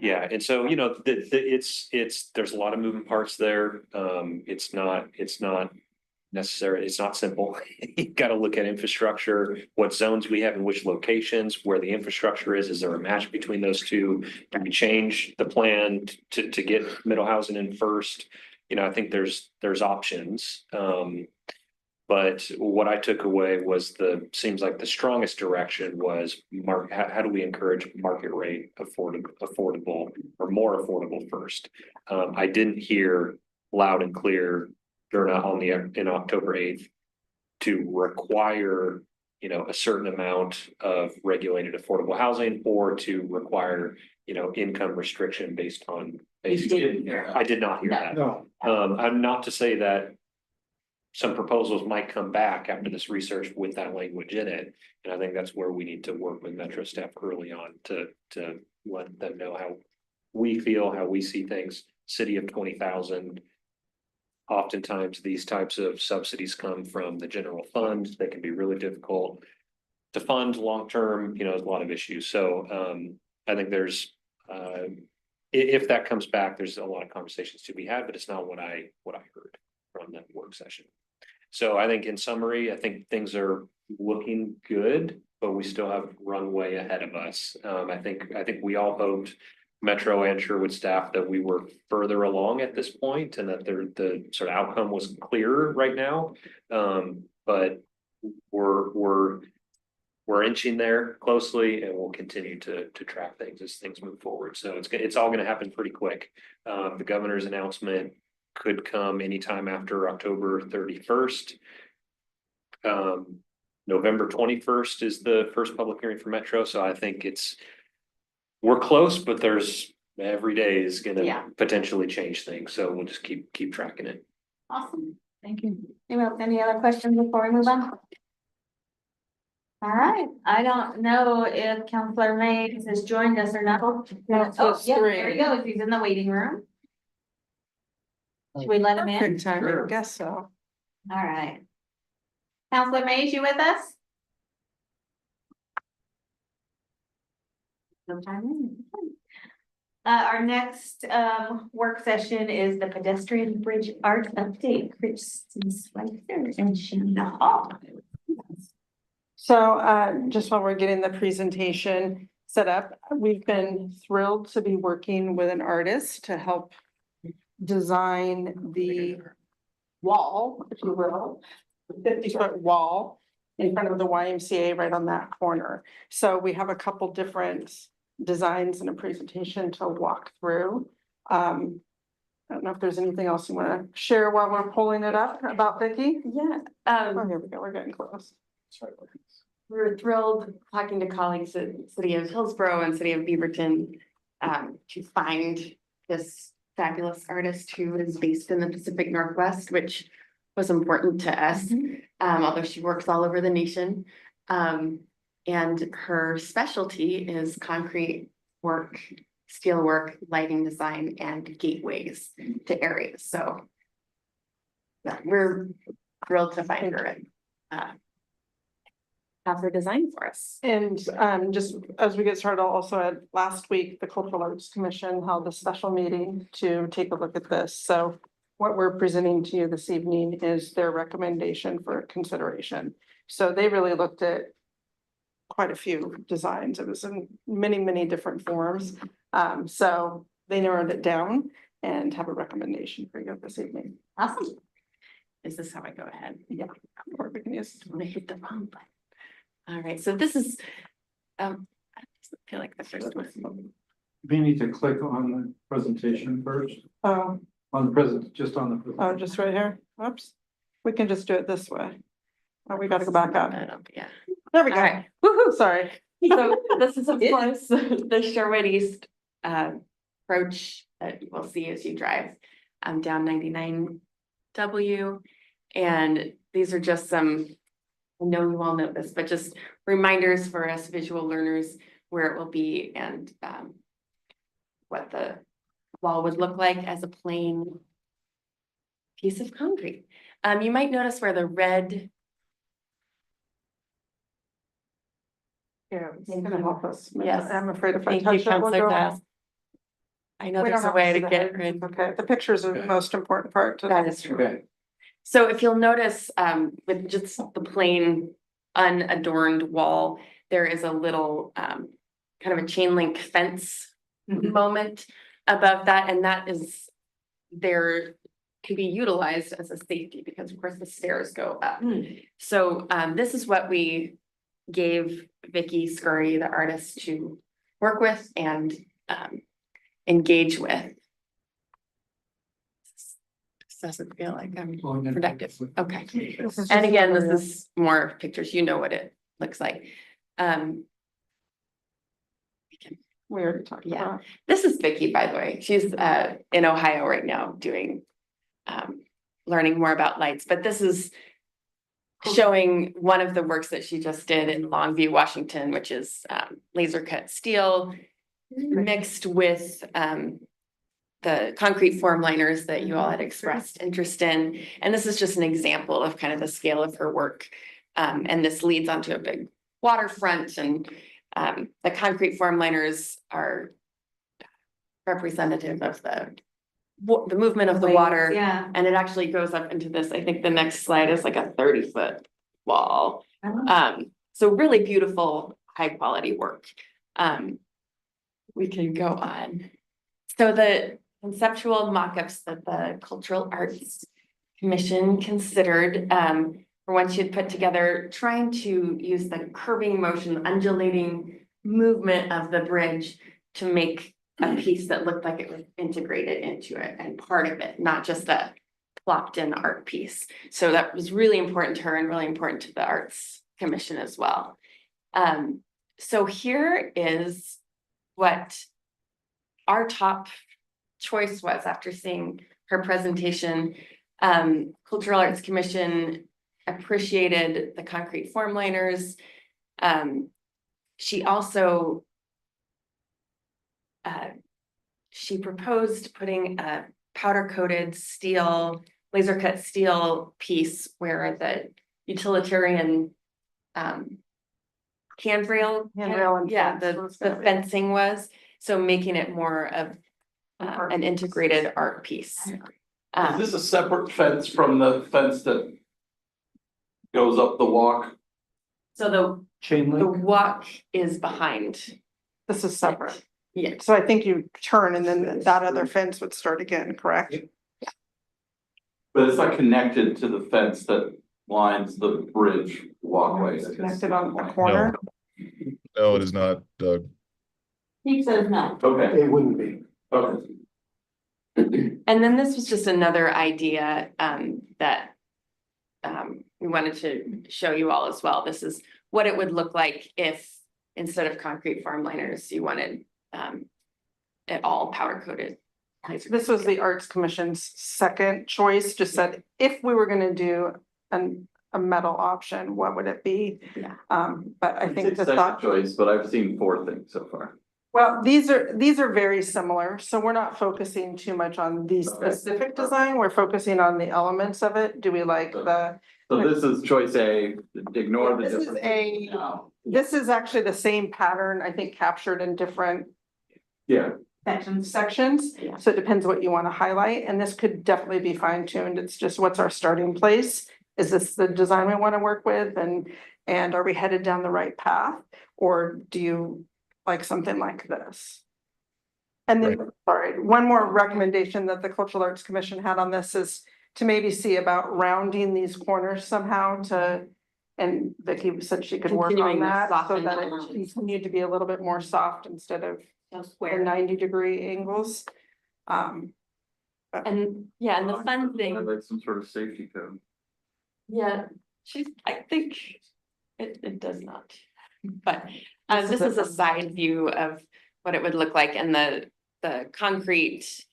Yeah, and so, there's a lot of moving parts there. It's not necessary, it's not simple. You gotta look at infrastructure, what zones we have in which locations, where the infrastructure is there a match between those two? Can we change the plan to get middle housing in first? I think there's options. But what I took away was seems like the strongest direction was how do we encourage market rate affordable or more affordable first? I didn't hear loud and clear in October 8th to require, a certain amount of regulated affordable housing or to require, income restriction based on. You didn't hear. I did not hear No. that. No, I'm not to say that some proposals might come back after this research with that language in it. And I think that's where we need to work with Metro staff early on to let them know how we feel, how we see things. City of 20,000. Oftentimes, these types of subsidies come from the general fund. They can be really difficult to fund long-term, there's a lot of issues. So I think there's if that comes back, there's a lot of conversations to be had, but it's not what I heard from that work session. So I think in summary, I think things are looking good, but we still have runway ahead of us. I think we all hoped Metro and Sherwood staff that we were further along at this point and that the sort of outcome was clearer right now. But we're inching there closely and we'll continue to track things as things move forward. So it's all going to happen pretty quick. The governor's announcement could come anytime after October 31st. November 21st is the first public hearing for Metro. So I think we're close, but every day is going Yeah. to potentially change things. So we'll just keep tracking it. Awesome, thank you. Any other questions before we move on? All right, I don't know if Counselor Mays has joined us or not. Oh, yeah, there he goes, he's in the waiting room. Should we let him in? Good time, Sure. I guess so. All right. Counselor Mays, you with us? Sometime. Our next work session is the pedestrian bridge art update, Kristen Schweitzer and Shanna Hall. So just while we're getting the presentation set up, we've been thrilled to be working with an artist to help design the wall, if you will, 50-foot wall in front of the YMCA right on that corner. So we have a couple different designs and a presentation to walk through. I don't know if there's anything else you want to share while we're pulling it up about Vicky? Yeah, Oh, here we go, we're getting close. we were thrilled talking to colleagues at City of Hillsborough and City of Beaverton to find this fabulous artist who is based in the Pacific Northwest, which was important to us, although she works all over the nation. And her specialty is concrete work, steel work, lighting design, and gateways to areas. So we're thrilled to find her and have her design for us. And just as we get started, I'll also add, last week, the Cultural Arts Commission held a special meeting to take a look at this. So what we're presenting to you this evening is their recommendation for consideration. So they really looked at quite a few designs. It was in many, many different forms. So they narrowed it down and have a recommendation for you this evening. Awesome. Is this how I go ahead? Yeah. Or we can use. I'm gonna hit the wrong button. All right, so this is, I feel like the first one. We need to click on the presentation first, Oh, on the present, just on the. oh, just right here. Whoops. We can just do it this way. Oh, we gotta go back up. Yeah. There we All go. right. Woohoo, sorry. So this is of course the Sherwood East approach that you will see as you drive down 99W. And these are just some, I know you all know this, but just reminders for us visual learners where it will be and what the wall would look like as a plain piece of concrete. You might notice where the red. Yeah, it's gonna help us. Yes. I'm afraid if I Thank you, touch it, we'll Counselor go. Bass. I know We there's don't a have way see to the get head. rid. Okay, the pictures are the most important part. to- That is true. Okay. So if you'll notice, with just the plain unadorned wall, there is a little, kind of a chain link fence moment above that, and that is there to be utilized as a safety because of course the stairs go up. So, this is what we gave Vicky Scurry, the artist, to work with and, engage with. Doesn't feel like I'm productive. Okay. This is And just again, another- this is more pictures. You know what it looks like. We can, We already talked Yeah. about. this is Vicky, by the way. She's in Ohio right now doing learning more about lights, but this is showing one of the works that she just did in Longview, Washington, which is laser cut steel mixed with the concrete form liners that you all had expressed interest in. And this is just an example of kind of the scale of her work. And this leads onto a big waterfront and the concrete form liners are representative of the movement of the water. Yeah. And it actually goes up into this, I think the next slide is like a 30-foot wall. So really beautiful, high quality work. We can go on. So the conceptual mock-ups that the Cultural Arts Commission considered, for one she had put together, trying to use the curving motion, undulating movement of the bridge to make a piece that looked like it was integrated into it and part of it, not just a plopped in art piece. So that was really important to her and really important to the Arts Commission as well. So here is what our top choice was after seeing her presentation. Cultural Arts Commission appreciated the concrete form liners. She also she proposed putting a powder coated steel, laser cut steel piece where the utilitarian handrail, and yeah, fence was the gonna be- fencing was, so making it more of an integrated art piece. Is this a separate fence from the fence that goes up the walk? So Chain the link. walk is behind. This is separate. Yeah. So I think you turn and then that other fence would start again, correct? But it's not connected to the fence that lines the bridge walkway. It's connected on the corner. No, it is not, Doug. He says no. Okay, It wouldn't be. okay. And then this was just another idea that we wanted to show you all as well. This is what it would look like if instead of concrete form liners, you wanted it all powder coated. This was the Arts Commission's second choice, just said, if we were gonna do a metal option, what would it be? Yeah. But I think It's the second thought, choice, but I've seen 4 things so far. Well, these are very similar, so we're not focusing too much on the specific design, we're focusing on the elements of it. Do we like the? So this is choice A, ignore the This is difference. This is actually the same pattern, I think, captured in different Yeah, sections. So it depends what you want to highlight, and this could definitely be fine tuned. It's just what's our starting place? Is this the design we want to work with, and are we headed down the right path? Or do you like something like this? And then, sorry, one more recommendation that the Cultural Arts Commission had on this is to maybe see about rounding these corners somehow to, and Vicky said she could work on Continuing to that so soften that the it lines. continued to be a little bit more soft instead of So the square. 90-degree angles. And yeah, and the fun thing, like some sort of safety code. yeah, I think it does not. But this is a side view of what it would look like, and the concrete.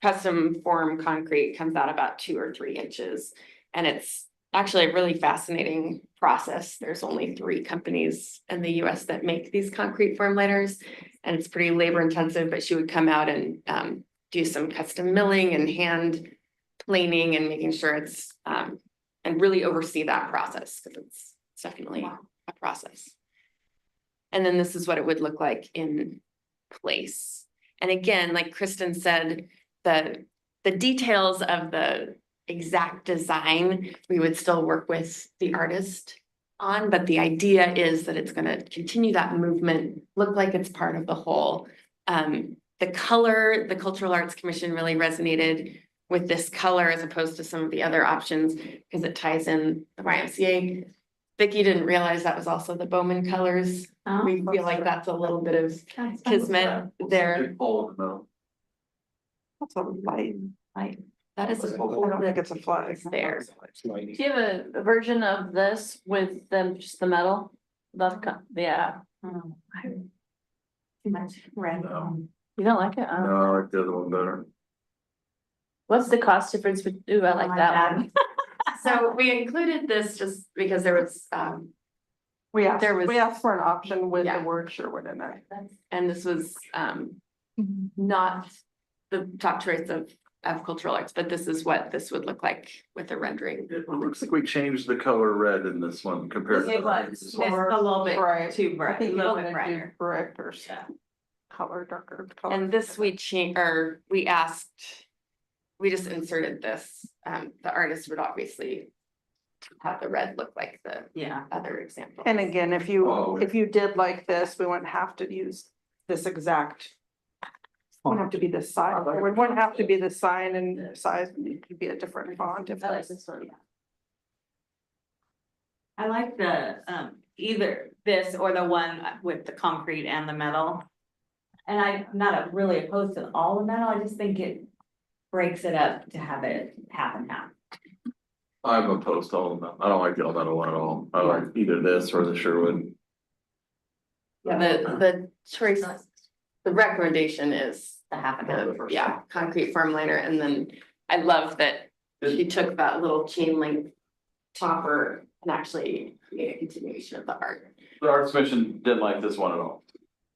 Custom form concrete comes out about 2 or 3 inches, and it's actually a really fascinating process. There's only 3 companies in the US that make these concrete form liners, and it's pretty labor intensive, but she would come out and do some custom milling and hand planing and making sure it's and really oversee that process, because it's definitely a process. And then this is what it would look like in place. And again, like Kristen said, the details of the exact design, we would still work with the artist on, but the idea is that it's gonna continue that movement, look like it's part of the whole. The color, the Cultural Arts Commission really resonated with this color as opposed to some of the other options, because it ties in the YMCA. Vicky didn't realize that was also the Bowman colors. We feel like that's a little bit of kismet there. Hole in the middle. That's a light. That is. I don't think it's a flag. There. Do you have a version of this with just the metal? Yeah, Too much red. No. you don't like it? No, I like the other one better. What's the cost difference? Ooh, I like that one. So we included this just because there was, We asked, There was- we asked for an option with the Yeah. word Sherwood in it. and this was, not the top choice of cultural arts, but this is what this would look like with the rendering. It looks like we changed the color red in this one compared to. It was, the it's previous one. a little bit Bright. too I bright, a think little you're bit gonna do brighter. brick or Yeah. color, darker color. And this we we just inserted this, the artist would obviously have the red look like the Yeah. other example. And again, if Oh. you did like this, we wouldn't have to use this exact. Wouldn't have to be this size, it wouldn't have to be the sign and size, it could be a different font if I like that's. this one. I like the, either this or the one with the concrete and the metal. And I'm not really opposed to all the metal, I just think it breaks it up to have it half and half. I'm opposed to all of them. I don't like the all metal one at all. I like either this or the Sherwood. Yeah, the choice, the recommendation is The half and half. yeah, concrete form liner, and then I love that she took that little chain link topper and actually made a continuation of the art. The Arts Commission didn't like this one at all.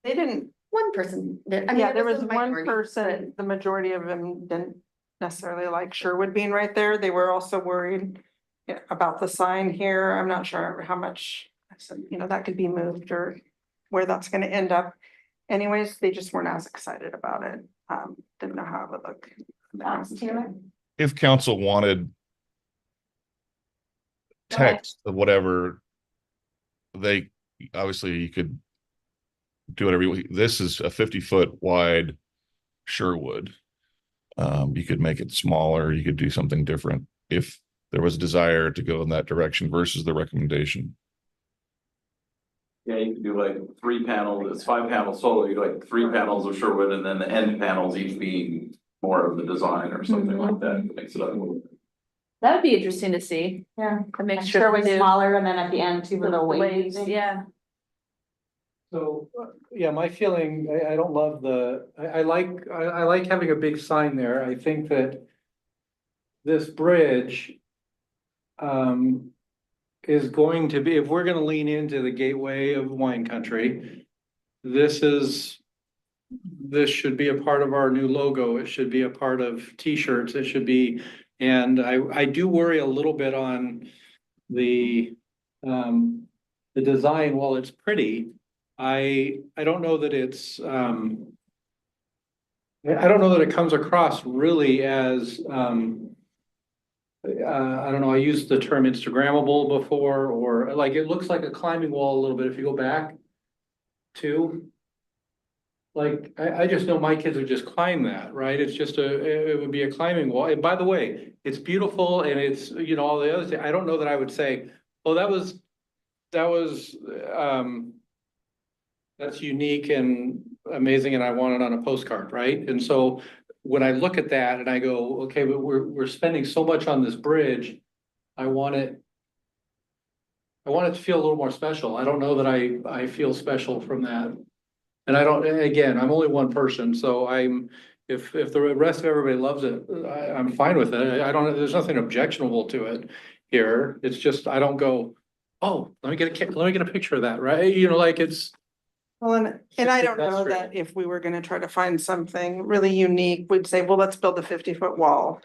They didn't, One person, did. I mean, yeah, it there was a one minority, person, the majority of them didn't necessarily like Sherwood being right there, they were also worried. About the sign here, I'm not sure how much, I said, that could be moved or where that's gonna end up. Anyways, they just weren't as excited about it, didn't know how it would look. Taylor? If council wanted text of whatever, they, obviously you could do whatever you, this is a 50-foot wide Sherwood. You could make it smaller, you could do something different if there was a desire to go in that direction versus the recommendation. Yeah, you can do like 3 panels, it's 5 panels total, you do like 3 panels of Sherwood and then the end panels each being more of the design or something like that, makes it up a little bit. That would be interesting to see. Yeah. To make Make sure. sure we we're do smaller and then at the end two the little waves, waves. yeah. So, yeah, my feeling, I don't love I like having a big sign there. I think that this bridge is going to be, if we're gonna lean into the gateway of wine country, this is this should be a part of our new logo. It should be a part of T-shirts. It should be, and I do worry a little bit on the design. While it's pretty, I don't know that it's, I don't know that it comes across really as, I don't know, I used the term Instagrammable before, or like, it looks like a climbing wall a little bit if you go back to. Like, I just know my kids would just climb that, right? It's just it would be a climbing wall. And by the way, it's beautiful and it's, you know, all the other things. I don't know that I would say, oh, that's unique and amazing and I want it on a postcard, right? And so when I look at that and I go, okay, but we're spending so much on this bridge, I want it to feel a little more special. I don't know that I feel special from that. And I don't, again, I'm only one person, so if the rest of everybody loves it, I'm fine with it. I don't, there's nothing objectionable to it here. It's just, I don't go, oh, let me get a picture of that, right? You know, like it's. Well, and I don't know Pedestrian. that if we were gonna try to find something really unique, we'd say, well, let's build a 50-foot wall.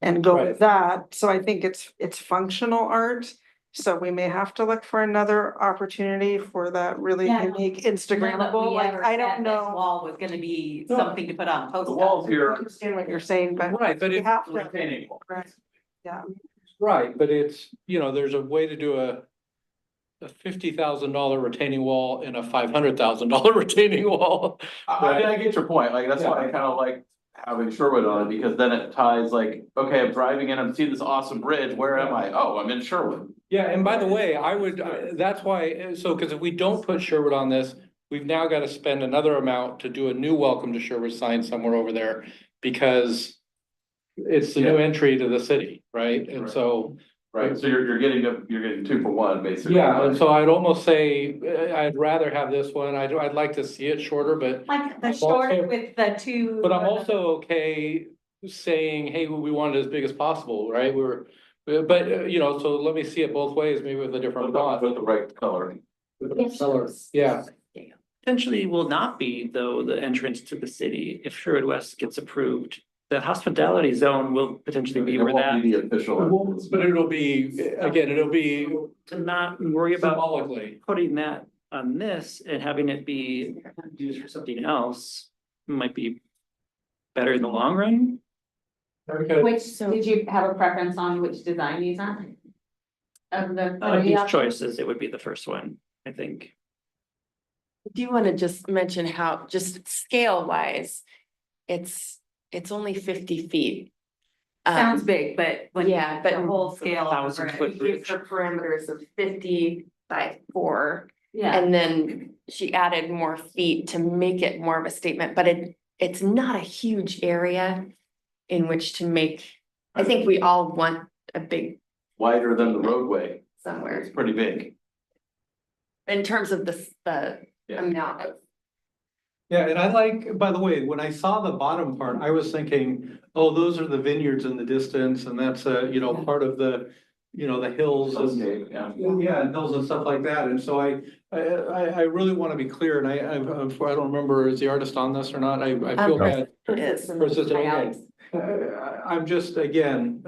And go Right. with that. So I think it's functional art. So we may have to look for another opportunity for that really Yeah. unique Instagrammable, like, I don't know. Wall was gonna be No. something to put on a The post. walls I here. understand what you're saying, but Right, but we it, have to. Retaining wall. Right. Yeah, right, but it's, you know, there's a way to do a $50,000 retaining wall and a $500,000 retaining wall. I mean, I get your point, like, that's why I kind of like having Sherwood on it, because then it ties like, okay, I'm driving in, I'm seeing this awesome bridge, where am I? Oh, I'm in Sherwood. Yeah, and by the way, that's why, so, because if we don't put Sherwood on this, we've now got to spend another amount to do a new welcome to Sherwood sign somewhere over there. Because it's the new entry to the city, right? And Right. so, Right, so you're getting 2 for 1, basically. yeah, and so I'd almost say, I'd rather have this one. I'd like to see it shorter, but. Like the I'm shorter also- with the two. But I'm also okay saying, hey, we want it as big as possible, right? But, you know, so let me see it both ways, maybe with a different font. With the right color. Yeah, Potentially will not be, though, the entrance to the city if Sherwood West gets approved. The hospitality zone will potentially be It where won't that, be the official. but it'll be, again, it'll be to not worry about symbolically. putting that on this and having it be used for something else might be better in the long run. Okay. Which, did you have a preference on which design you want? Of the. Of these choices, it would be the first one, I think. Do you want to just mention how, just scale wise, it's only 50 feet. Sounds big, but when. Yeah, but the whole scale. 1,000-foot We gave her parameters of 50 by 4. Yeah, And then she added more feet to make it more of a statement, but it's not a huge area in which to make, I think we all want a big Wider than the roadway, somewhere it's pretty big. in terms of the Yeah. amount of. Yeah, and I like, by the way, when I saw the bottom part, I was thinking, oh, those are the vineyards in the distance and that's you know, part of the, you know, the hills and. Okay, yeah. Yeah, and hills and stuff like that, and so I really wanna be clear, and I don't remember, is the artist on this or not, I feel bad. It is. Versus, okay. I'm just, again,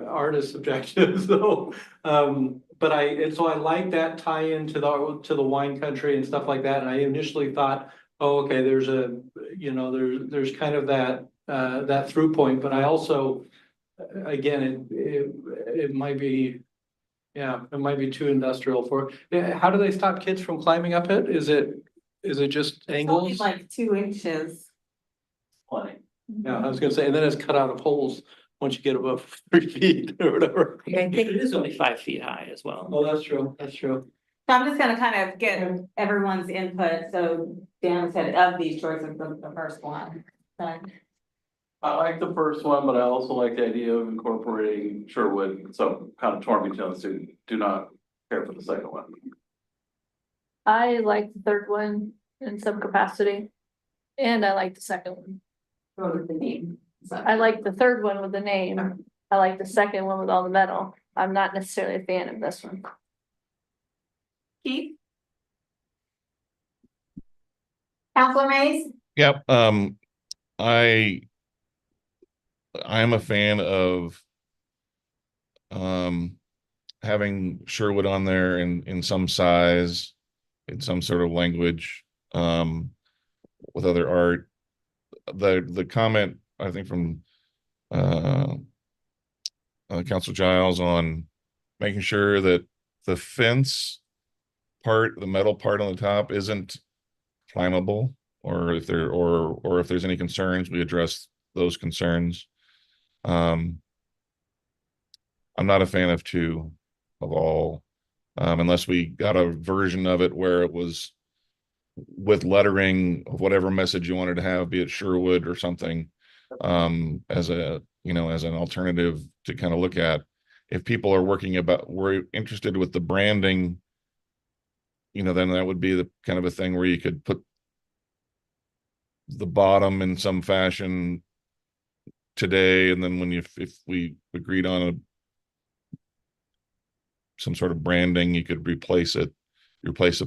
art is subjective, so, but and so I like that tie into the wine country and stuff like that, and I initially thought, oh, okay, there's you know, there's kind of that through point, but I also, again, it might be, yeah, it might be too industrial for, how do they stop kids from climbing up it? Is it just it's only angles? like 2 inches. Plenty. Yeah, I was gonna say, and then it's cut out of holes once you get above 3 feet or whatever. I think It is only 5 feet high as well. Oh, that's true, that's true. So I'm just gonna kind of get everyone's input, so Dan said of these choices, the first one. So, I like the first one, but I also like the idea of incorporating Sherwood, so kind of torn between those two, do not care for the second one. I like the third one in some capacity. And I like the second one. what was the name? So, I like the third one with the name. I like the second one with all the metal. I'm not necessarily a fan of this one. Keith? Counselor Mays? Yep, I I'm a fan of having Sherwood on there in some size, in some sort of language, with other art. The comment, I think, from Council Giles on making sure that the fence part, the metal part on the top isn't climbable, or if there's any concerns, we address those concerns. I'm not a fan of two of all, unless we got a version of it where it was with lettering of whatever message you wanted to have, be it Sherwood or something, as as an alternative to kind of look at. If people are we're interested with the branding, then that would be the kind of a thing where you could put the bottom in some fashion today, and then if we agreed on some sort of branding, you could replace a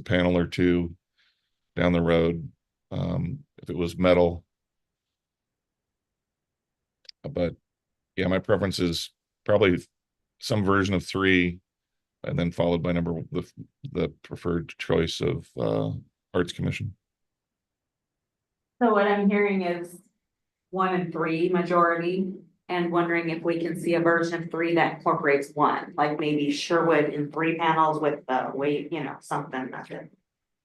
panel or two down the road, if it was metal. But yeah, my preference is probably some version of 3, and then followed by the preferred choice of Arts Commission. So what I'm hearing is 1 and 3 majority, and wondering if we can see a version of 3 that incorporates 1, like maybe Sherwood in 3 panels with the weight, something like that.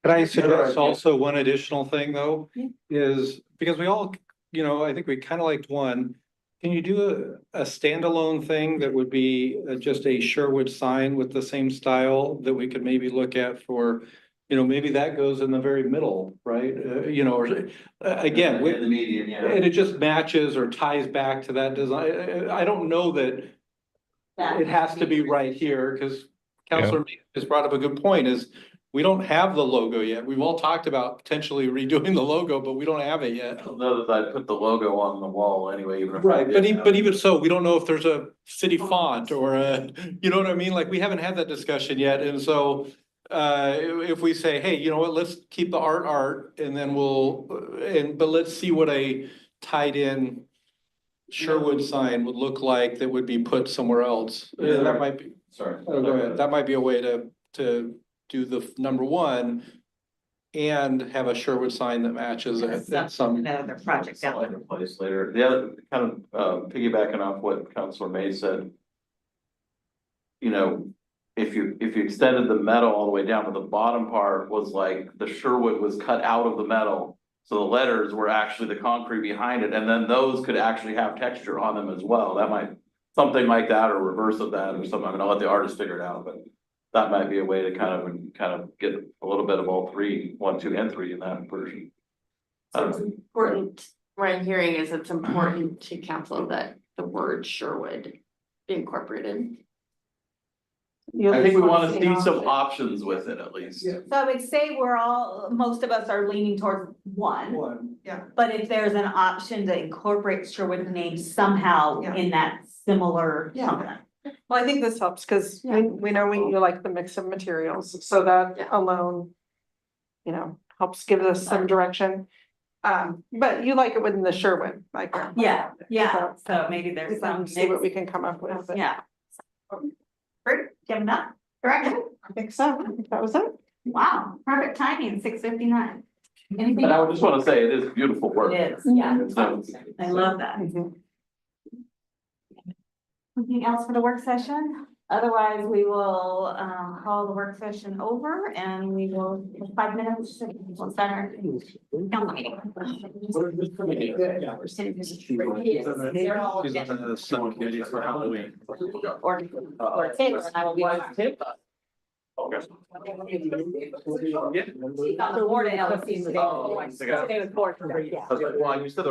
Can I suggest also one additional thing though, is because we all, I think we kind of liked 1. Can you do a standalone thing that would be just a Sherwood sign with the same style that we could maybe look at for, maybe that goes in the very middle, right? Or again, In the median, yeah. and it just matches or ties back to that design. I don't know that it has to be right here, because Counselor has brought up a good point, is we don't have the logo yet. We've all talked about potentially redoing the logo, but we don't have it yet. Know that I put the logo on the wall anyway, even if. Right, but even so, we don't know if there's a city font or you know what I mean? Like, we haven't had that discussion yet, and so if we say, hey, you know what, let's keep the art, and then but let's see what a tied in Sherwood sign would look like that would be put somewhere else. That might be, Sorry. go ahead. That might be a way to do the number 1 and have a Sherwood sign that matches at some. Another project down Later place later. The other kind of piggybacking off what Councilor May said. If you extended the metal all the way down to the bottom part, was like the Sherwood was cut out of the metal. So the letters were actually the concrete behind it, and then those could actually have texture on them as well. Something like that, or reverse of that or something. I mean, I'll let the artist figure it out, but that might be a way to kind of get a little bit of all 3, 1, 2, and 3 in that version. So it's important, what I'm hearing is it's important to council that the word Sherwood be incorporated. I think we want to see some options with it at least. So I would say most of us are leaning towards 1. Yeah. But if there's an option to incorporate Sherwood name somehow in that similar something. Well, I think this helps, because we know you like the mix of materials, so that alone, helps give us some direction. But you like it within the Sherwood, like. Yeah, so maybe there's some. See what we can come up with. Yeah. Great, Kevin, that correct? I think so. I think that was it. Wow, perfect timing, 6:59. Anything? But I just want to say it is beautiful work. It is, yeah. So- I love that. Anything else for the work session? Otherwise, we will call the work session over, and we will, 5 minutes, we'll start our council meeting. Or Taylor and I will be. On the board at LSC today. Well, you said